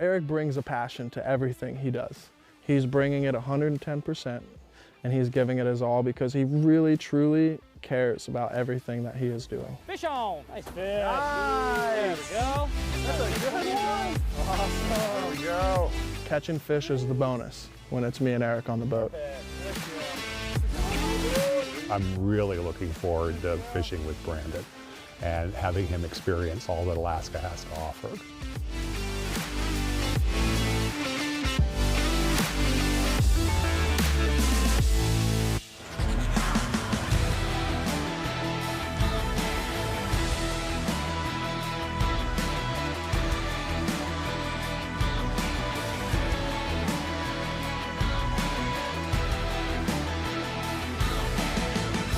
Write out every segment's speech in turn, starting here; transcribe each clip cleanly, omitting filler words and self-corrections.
Eric brings a passion to everything he does. He's bringing it 110%, and he's giving it his all because he really, truly cares about everything that he is doing. Fish on! Nice fish. Nice. There we go. That's a good one. Awesome. There we go. Catching fish is the bonus when it's me and Eric on the boat. I'm really looking forward to fishing with Brandon and having him experience all that Alaska has to offer.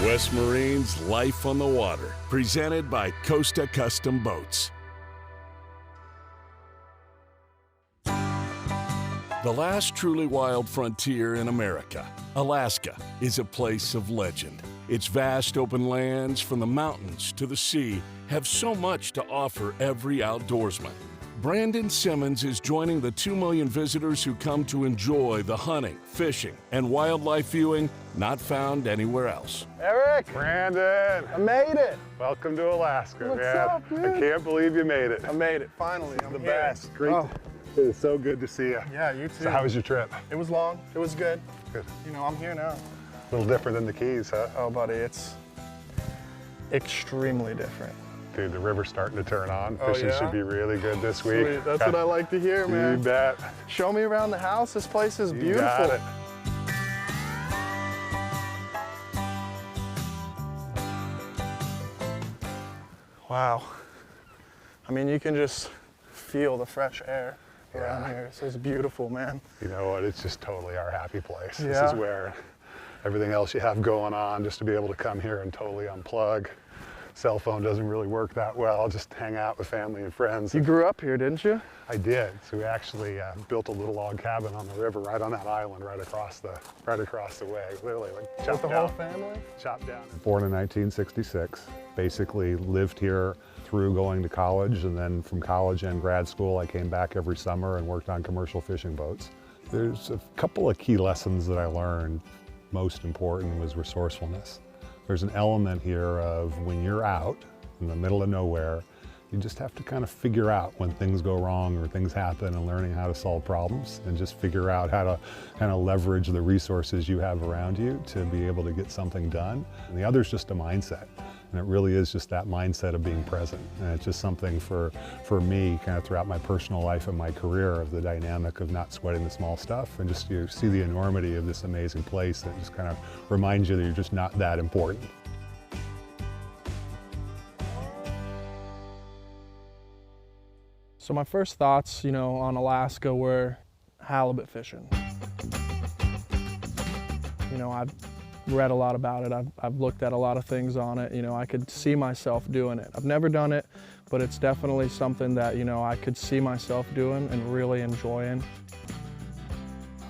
West Marine's Life on the Water, presented by Costa Custom Boats. The last truly wild frontier in America, Alaska, is a place of legend. Its vast open lands, from the mountains to the sea, have so much to offer every outdoorsman. Brandon Simmons is joining the 2 million visitors who come to enjoy the hunting, fishing, and wildlife viewing not found anywhere else. Eric! Brandon! I made it! Welcome to Alaska, What's man. up, dude? I can't believe you made it. I made it, finally. I'm the here. best. Great. Oh. It is so good to see you. Yeah, you too. So how was your trip? It was long. It was good. Good. You know, I'm here now. A little different than the Keys, huh? Oh, buddy, it's extremely different. Dude, the river's starting to turn on. Oh, Fishing yeah? should be really good this week. Sweet. That's what I like to hear, man. You bet. Show me around the house. This place is beautiful. You got it. Wow. I mean, you can just feel the fresh air around here. This is beautiful, man. You know what? It's just totally our happy place. Yeah. This is where everything else you have going on, just to be able to come here and totally unplug. Cell phone doesn't really work that well. Just hang out with family and friends. You grew up here, didn't you? I did. So we actually built a little log cabin on the river, right on that island, right across the way. Literally, like chopped With the down. whole family? Chopped down. Born in 1966. Basically lived here through going to college, and then from college and grad school, I came back every summer and worked on commercial fishing boats. There's a couple of key lessons that I learned. Most important was resourcefulness. There's an element here of when you're out in the middle of nowhere, you just have to kind of figure out when things go wrong or things happen, and learning how to solve problems and just figure out how to kind of leverage the resources you have around you to be able to get something done. And the other is just a mindset. And it really is just that mindset of being present. And it's just something for me kind of throughout my personal life and my career, of the dynamic of not sweating the small stuff, and just you see the enormity of this amazing place that just kind of reminds you that you're just not that important. So my first thoughts, you know, on Alaska were halibut fishing. You know, I've read a lot about it. I've looked at a lot of things on it. You know, I could see myself doing it. I've never done it, but it's definitely something that, you know, I could see myself doing and really enjoying.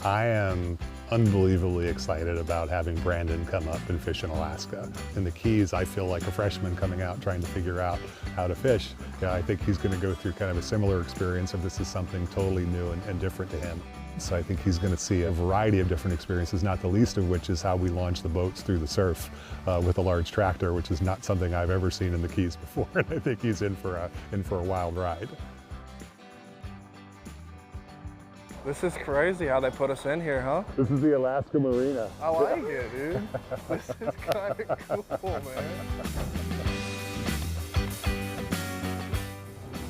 I am unbelievably excited about having Brandon come up and fish in Alaska. In the Keys, I feel like a freshman coming out trying to figure out how to fish. Yeah, I think he's going to go through kind of a similar experience if this is something totally new and different to him. So I think he's going to see a variety of different experiences, not the least of which is how we launch the boats through the surf with a large tractor, which is not something I've ever seen in the Keys before. And I think he's in for a wild ride. This is crazy how they put us in here, huh? This is the Alaska Marina. I like it, dude. This is kind of cool, man.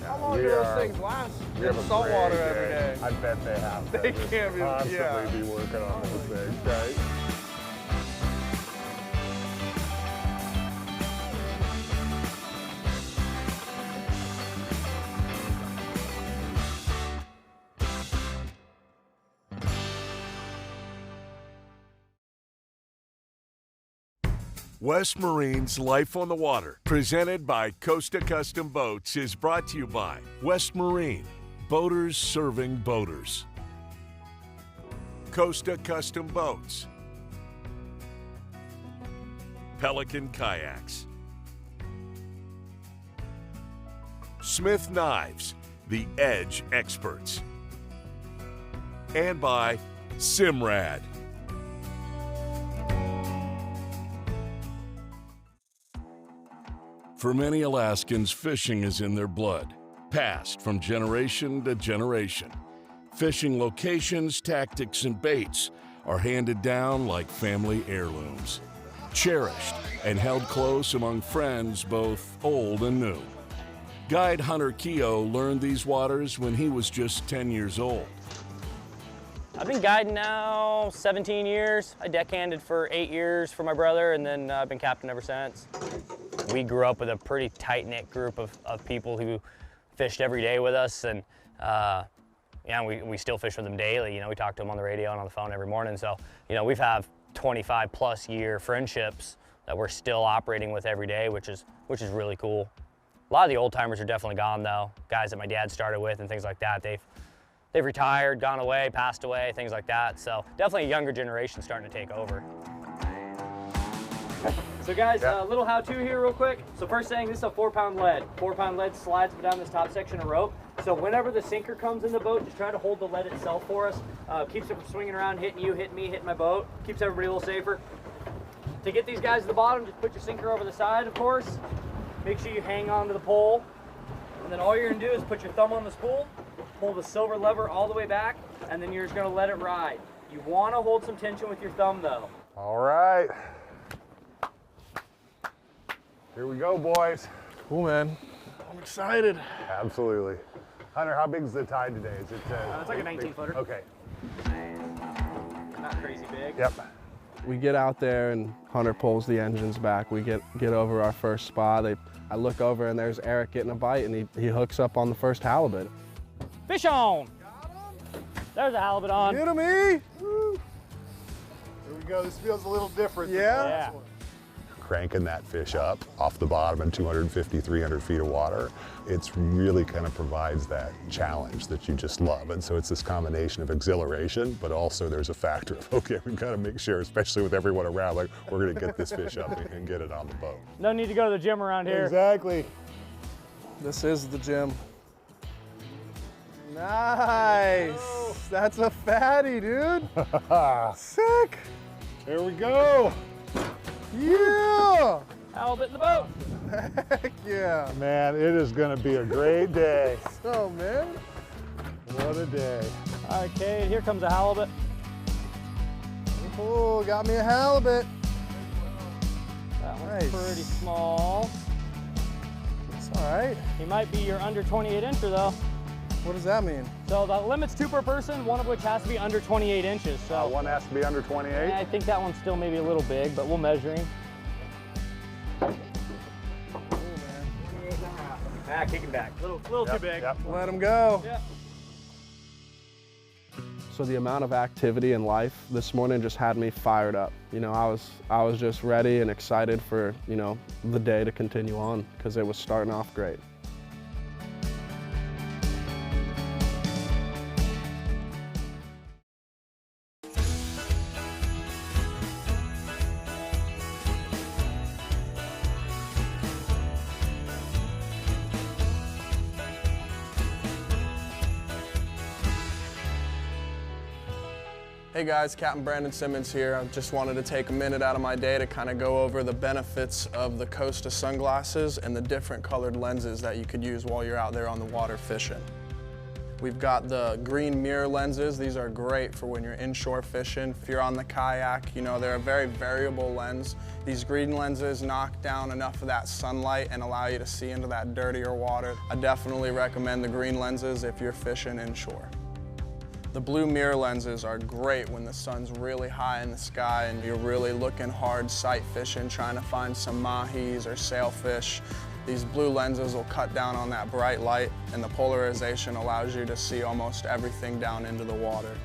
How long do those things last in salt water every day? I bet they have. They can't be, constantly be working on those things, right? West Marine's Life on the Water, presented by Costa Custom Boats, is brought to you by West Marine, boaters serving boaters. Costa Custom Boats. Pelican Kayaks. Smith Knives, the Edge Experts. and by Simrad. For many Alaskans, fishing is in their blood, passed from generation to generation. Fishing locations, tactics, and baits are handed down like family heirlooms, cherished and held close among friends both old and new. Guide Hunter Keogh learned these waters when he was just 10 years old. I've been guiding now 17 years. I deckhanded for 8 years for my brother, and then I've been captain ever since. We grew up with a pretty tight-knit group of people who fished every day with us, and we still fish with them daily. You know, we talk to them on the radio and on the phone every morning. So, you know, we've had 25+ year friendships that we're still operating with every day, which is really cool. A lot of the old timers are definitely gone though. Guys that my dad started with and things like that, they've retired, gone away, passed away, things like that. So definitely a younger generation starting to take over. So guys, a little how-to here real quick. So first thing, this is a 4-pound lead. 4-pound lead slides down this top section of rope. So whenever the sinker comes in the boat, just try to hold the lead itself for us. Keeps it from swinging around, hitting you, hitting me, hitting my boat. Keeps everybody a little safer. To get these guys to the bottom, just put your sinker over the side, of course. Make sure you hang on to the pole. And then all you're gonna do is put your thumb on the spool, pull the silver lever all the way back, and then you're just gonna let it ride. You wanna hold some tension with your thumb though. All right. Here we go, boys. Cool, man. I'm excited. Absolutely. Hunter, how big is the tide today? Is it? It's like a 19-footer. Okay. Not crazy big. Yep. We get out there and Hunter pulls the engines back. We get over our first spot. I look over and there's Eric getting a bite, and he hooks up on the first halibut. Fish on! There's a halibut on. Get him, E! Woo. Here we go. This feels a little different. Yeah. Cranking that fish up off the bottom in 250, 300 feet of water, it's really kind of provides that challenge that you just love. And so it's this combination of exhilaration, but also there's a factor of, okay, we've got to make sure, especially with everyone around, like we're going to get this fish up and get it on the boat. No need to go to the gym around here. Exactly. This is the gym. Nice. That's a fatty, dude. Sick. Here we go. Yeah. Halibut in the boat. Heck yeah. Man, it is going to be a great day. So, man. What a day. All right, Cade, here comes a halibut. Oh, got me a halibut. That one's Nice. pretty small. It's all right. He might be your under 28 incher though. What does that mean? So the limit's 2 per person, one of which has to be under 28 inches. So One has to be under 28. I think that one's still maybe a little big, but we'll measure him. Ah, kick him back. Little too big. Yep. Let him go. Yep. So the amount of activity in life this morning just had me fired up. You know, I was just ready and excited for, you know, the day to continue on because it was starting off great. Hey guys, Captain Brandon Simmons here. I just wanted to take a minute out of my day to kind of go over the benefits of the Costa sunglasses and the different colored lenses that you could use while you're out there on the water fishing. We've got the green mirror lenses. These are great for when you're inshore fishing. If you're on the kayak, you know, they're a very variable lens. These green lenses knock down enough of that sunlight and allow you to see into that dirtier water. I definitely recommend the green lenses if you're fishing inshore. The blue mirror lenses are great when the sun's really high in the sky and you're really looking hard sight fishing, trying to find some mahis or sailfish. These blue lenses will cut down on that bright light, and the polarization allows you to see almost everything down into the water.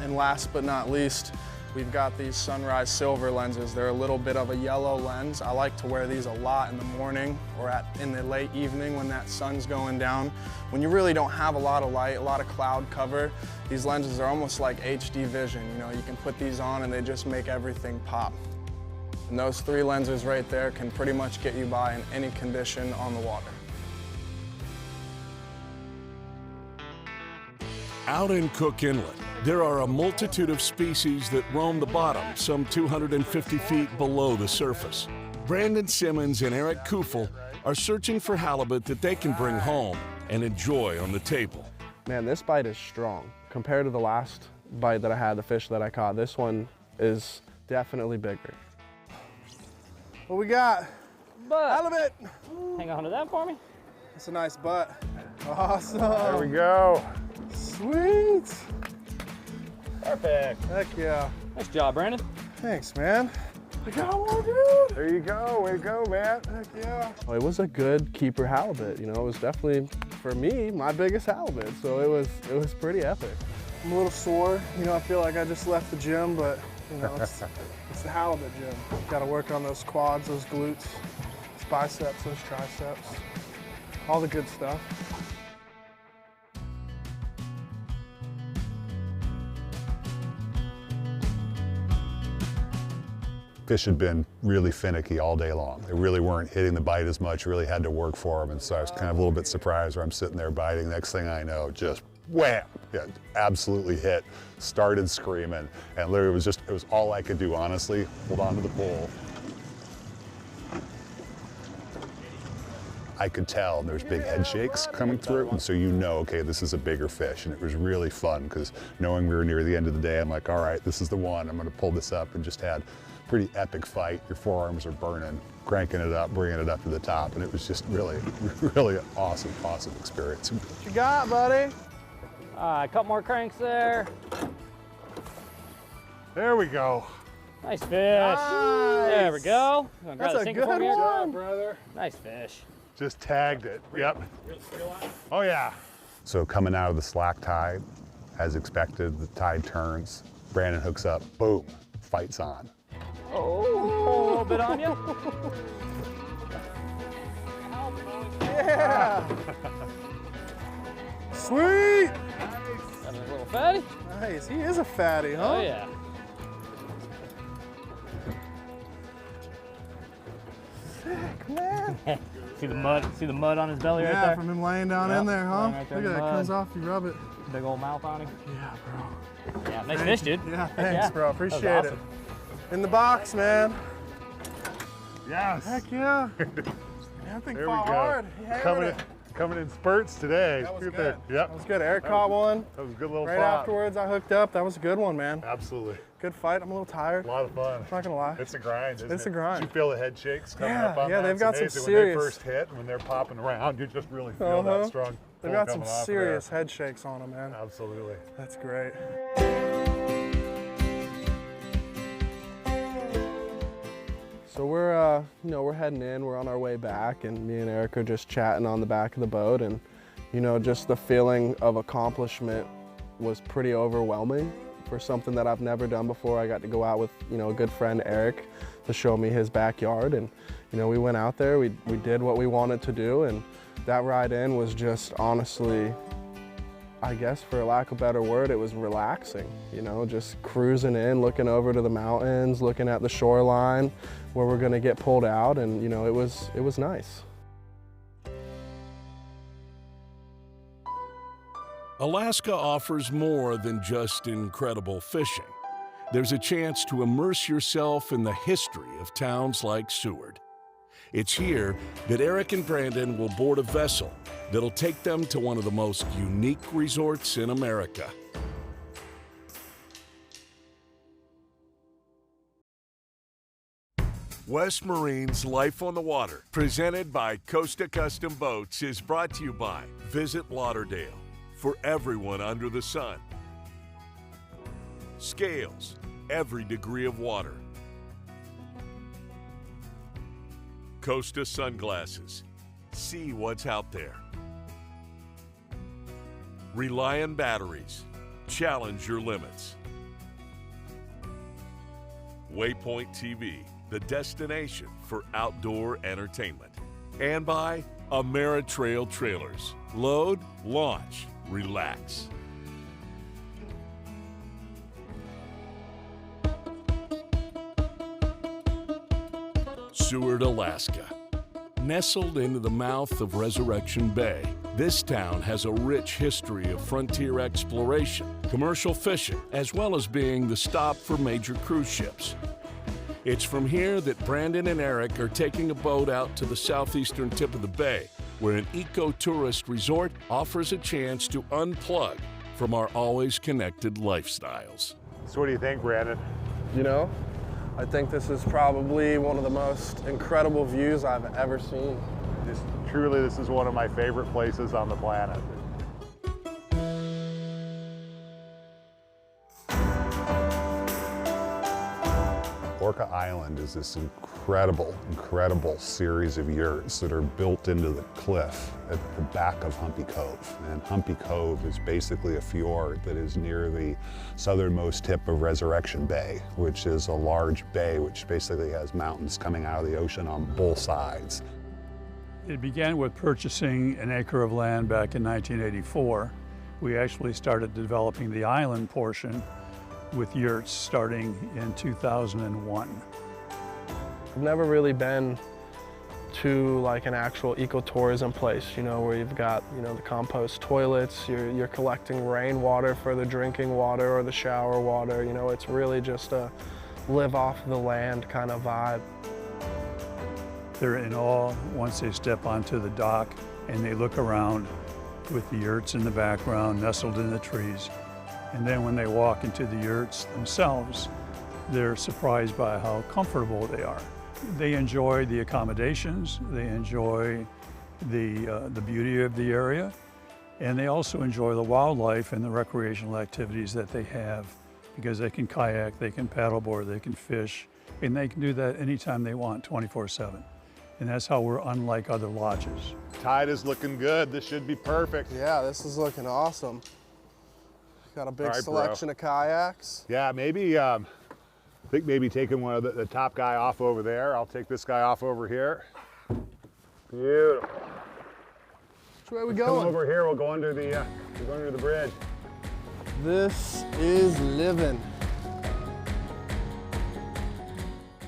And last but not least, we've got these sunrise silver lenses. They're a little bit of a yellow lens. I like to wear these a lot in the morning or in the late evening when that sun's going down. When you really don't have a lot of light, a lot of cloud cover, these lenses are almost like HD vision. You know, you can put these on and they just make everything pop. And those 3 lenses right there can pretty much get you by in any condition on the water. Out in Cook Inlet, There are a multitude of species that roam the bottom, some 250 feet below the surface. Brandon Simmons and Eric Kufel are searching for halibut that they can bring home and enjoy on the table. Man, this bite is strong. Compared to the last bite that I had, the fish that I caught, this one is definitely bigger. What we got? But Halibut. hang on to that for me. That's a nice butt. Awesome. There we go. Sweet. Perfect. Heck yeah. Nice job, Brandon. Thanks, man. I got one, dude. There you go. Way to go, man. Heck yeah. It was a good keeper halibut. You know, it was definitely, for me, my biggest halibut. So it was pretty epic. I'm a little sore. You know, I feel like I just left the gym, but you know, it's the halibut gym. Got to work on those quads, those glutes, those biceps, those triceps, all the good stuff. Fish had been really finicky all day long. They really weren't hitting the bite as much, really had to work for them. And so I was kind of a little bit surprised where I'm sitting there biting. Next thing I know, just wham, yeah, absolutely hit, started screaming. And literally it was all I could do, honestly, hold on to the pole. I could tell there's big head shakes coming through, and so you know, okay, this is a bigger fish. And it was really fun because knowing we were near the end of the day, I'm like, all right, this is the one. I'm gonna pull this up, and just had a pretty epic fight. Your forearms are burning, cranking it up, bringing it up to the top. And it was just really, really awesome experience. What you got, buddy? A couple more cranks there. There we go. Nice fish. Nice. There we go. Grab That's the a sinker good for me? one. Brother. Nice fish. Just tagged it. Yep. Oh yeah. So coming out of the slack tide, as expected, the tide turns. Brandon hooks up. Boom. Fight's on. Oh, a little bit on you. Yeah. Sweet. Got a little fatty. Nice. He is a fatty, huh? Oh yeah. Sick, man. See the mud? See the mud on his belly right Yeah, there? from him laying down Yep, in there, huh? laying right there Look in at the that. Comes mud. off, you rub it. Big old mouth on him. Yeah, bro. Yeah, nice fish, dude. Yeah, Heck thanks, yeah. bro. That was Appreciate awesome. it. In the box, man. Yes. Heck yeah. That thing There we fought go. hard. He hammered it. Coming in spurts today. That was Look good. at that. Yep. That was good. Eric caught one. That was a good little Right pop. afterwards, I hooked up. That was a good one, man. Absolutely. Good fight. I'm a little tired. A lot of fun. I'm not gonna lie. It's a grind, isn't it? It's a grind. Did you feel the head shakes coming Yeah, up on yeah, that? they've It's got some amazing serious- When they first hit, when they're popping around, you just really feel that strong They've pull got some coming off of serious there. head shakes on them, man. Absolutely. That's great. So we're, you know, we're heading in, we're on our way back, and me and Eric are just chatting on the back of the boat, and, you know, just the feeling of accomplishment was pretty overwhelming for something that I've never done before. I got to go out with, you know, a good friend, Eric, to show me his backyard, and, you know, we went out there, we did what we wanted to do, and that ride in was just honestly, I guess for lack of a better word, it was relaxing, you know, just cruising in, looking over to the mountains, looking at the shoreline where we're gonna get pulled out, and you know, it was nice. Alaska offers more than just incredible fishing. There's a chance to immerse yourself in the history of towns like Seward. It's here that Eric and Brandon will board a vessel that'll take them to one of the most unique resorts in America. West Marine's Life on the Water, presented by Costa Custom Boats, is brought to you by Visit Lauderdale, for everyone under the sun. Scales, every degree of water. Costa Sunglasses, see what's out there. Reliant Batteries, challenge your limits. Waypoint TV, the destination for outdoor entertainment. And by Ameritrail Trailers, load, launch, relax. Seward, Alaska. Nestled into the mouth of Resurrection Bay, this town has a rich history of frontier exploration, commercial fishing, as well as being the stop for major cruise ships. It's from here that Brandon and Eric are taking a boat out to the southeastern tip of the bay, where an eco-tourist resort offers a chance to unplug from our always connected lifestyles. So what do you think, Brandon? You know, I think this is probably one of the most incredible views I've ever seen. Truly, this is one of my favorite places on the planet. Orca Island is this incredible series of yurts that are built into the cliff at the back of Humpy Cove. And Humpy Cove is basically a fjord that is near the southernmost tip of Resurrection Bay, which is a large bay which basically has mountains coming out of the ocean on both sides. It began with purchasing an acre of land back in 1984. We actually started developing the island portion with yurts starting in 2001. I've never really been to like an actual ecotourism place, you know, where you've got, you know, the compost toilets, you're collecting rainwater for the drinking water or the shower water, you know, it's really just a live off the land kind of vibe. They're in awe once they step onto the dock and they look around with the yurts in the background, nestled in the trees. And then when they walk into the yurts themselves, they're surprised by how comfortable they are. They enjoy the accommodations, they enjoy the beauty of the area, and they also enjoy the wildlife and the recreational activities that they have, because they can kayak, they can paddleboard, they can fish, and they can do that anytime they want, 24/7. And that's how we're unlike other lodges. Tide is looking good. This should be perfect. Yeah, this is looking awesome. Got a big All right, selection of kayaks. Yeah, maybe, I think maybe taking one of the top guy off over there. I'll take this guy off over here. Beautiful. Which way are we Come going? over here, we'll go under the, bridge. This is living.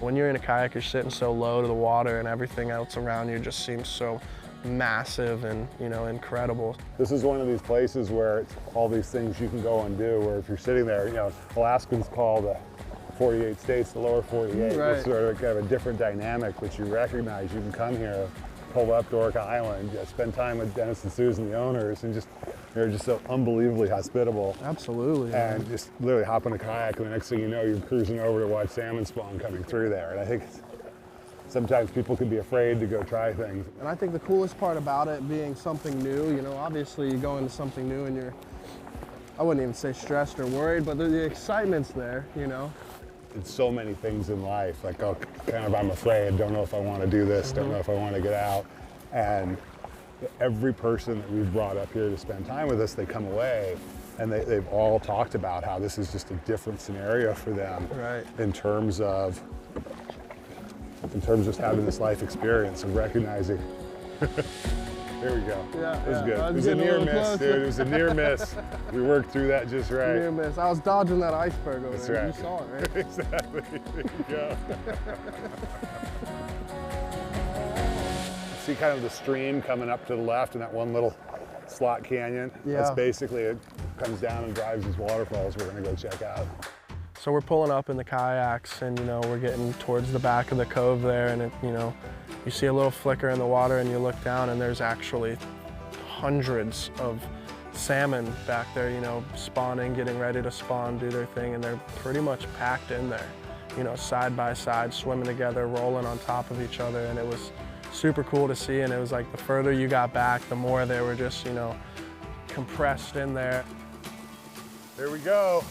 When you're in a kayak, you're sitting so low to the water and everything else around you just seems so massive and, you know, incredible. This is one of these places where it's all these things you can go and do, where if you're sitting there, you know, Alaskans call the 48 states the lower 48. Right. It's sort of kind of a different dynamic, but you recognize you can come here, pull up to Orca Island, spend time with Dennis and Susan, the owners, and they're just so unbelievably hospitable. Absolutely. And man. just literally hop in a kayak, and the next thing you know, you're cruising over to watch salmon spawn coming through there. And I think sometimes people can be afraid to go try things. And I think the coolest part about it being something new, you know, obviously you go into something new and you're, I wouldn't even say stressed or worried, but the excitement's there, you know. It's so many things in life, like, oh, kind of I'm afraid, don't know if I want to do this, don't know if I want to get out. And every person that we've brought up here to spend time with us, they come away and they've all talked about how this is just a different scenario for them. Right. in terms of just having this life experience and recognizing. There we go. Yeah, it was good. I It was was a getting a near little miss, closer. dude. It was a near miss. We worked through that just right. Near miss. I was dodging that iceberg over That's there. right. You saw it, right? Exactly. There you go. See kind of the stream coming up to the left in that one little slot canyon. Yeah. That's basically, it comes down and drives these waterfalls we're gonna go check out. So we're pulling up in the kayaks and, you know, we're getting towards the back of the cove there and, you know, you see a little flicker in the water and you look down and there's actually hundreds of salmon back there, you know, spawning, getting ready to spawn, do their thing, and they're pretty much packed in there, you know, side by side, swimming together, rolling on top of each other, and it was super cool to see. And it was like the further you got back, the more they were just, you know, compressed in there. Here we go.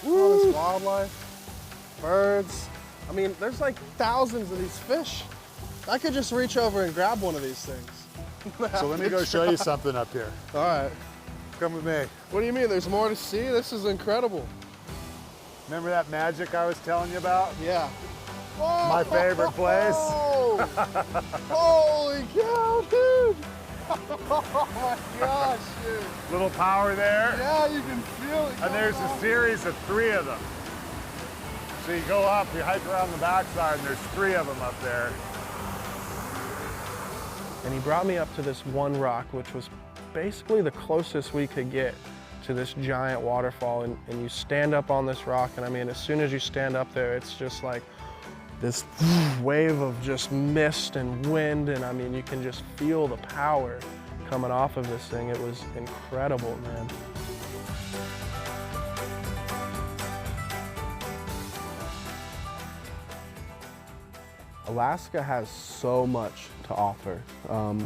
All this wildlife, birds. I mean, there's like thousands of these fish. I could just reach over and grab one of these things. So let me go show you something up here. All right. Come with me. What do you mean? There's more to see? This is incredible. Remember that magic I was telling you about? Yeah. Whoa. My favorite place. Holy cow, dude. Oh my gosh, dude. Little power there. Yeah, you can feel it. And there's a series of 3 of them. So you go up, you hike around the backside, and there's 3 of them up there. And he brought me up to this one rock, which was basically the closest we could get to this giant waterfall. And you stand up on this rock, and I mean, as soon as you stand up there, it's just like this wave of just mist and wind, and I mean, you can just feel the power coming off of this thing. It was incredible, man. Alaska has so much to offer.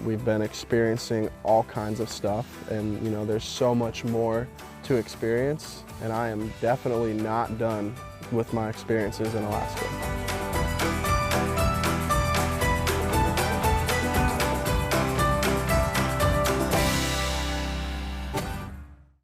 We've been experiencing all kinds of stuff, and you know, there's so much more to experience, and I am definitely not done with my experiences in Alaska.